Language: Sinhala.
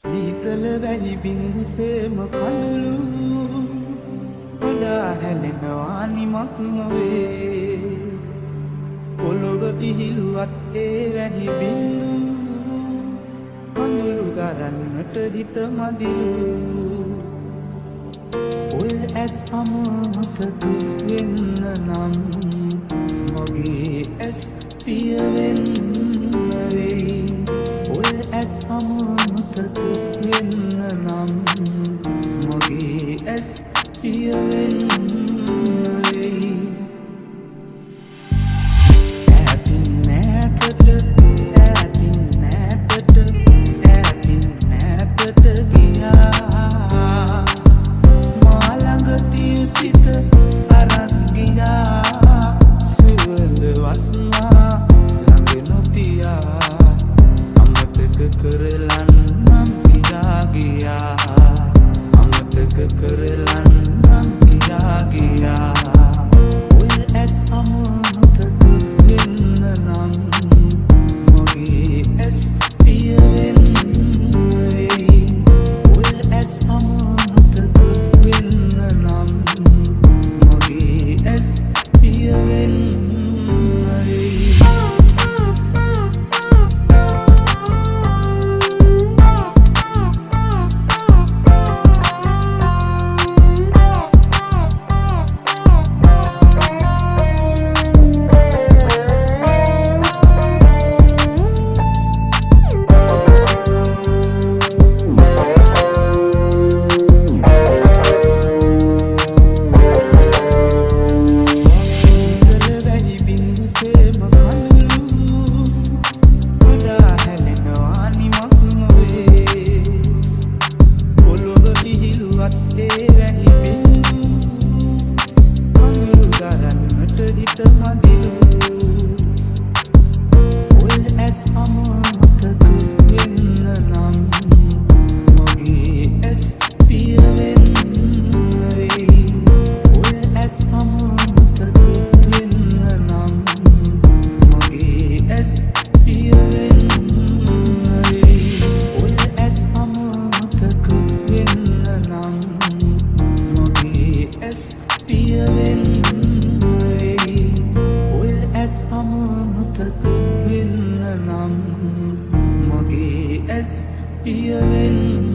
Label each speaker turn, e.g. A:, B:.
A: සීතල වැහි බිංදුසේම කඳුළු වඩා හැලෙනවා නිමක් නොවේ පොළොව ඉහිලුවත් ඒ වැහි බිංදු කඳුළු ගරන්නට හිත මදිලු ඔය ඇස් අමතක වෙන්න නම් මගේ ඇස් පිය වෙන්න වෙයි ඔය ඇස් අමතක වෙන්න නම් මගේ ඇස් පිය වෙන්න වෙයි ඈතින් ඈතට ගියා මා ළඟ තියු සිත අරන් ගියා සුවඳවත් මා ළඟ නොතියා අමතක කරලන් නම් ගියා අමතක කරලන් නම් ගියා ඔය ඇස් අමතක වෙන්න නම් මගේ ඇස් පිය වෙන්න වෙයි ඔය ඇස් අමතක වෙන්න නම් මගේ ඇස් පිය වෙන්න වෙයි අමතක වෙන්න නම් මගේ ඇස් පිය වෙන්න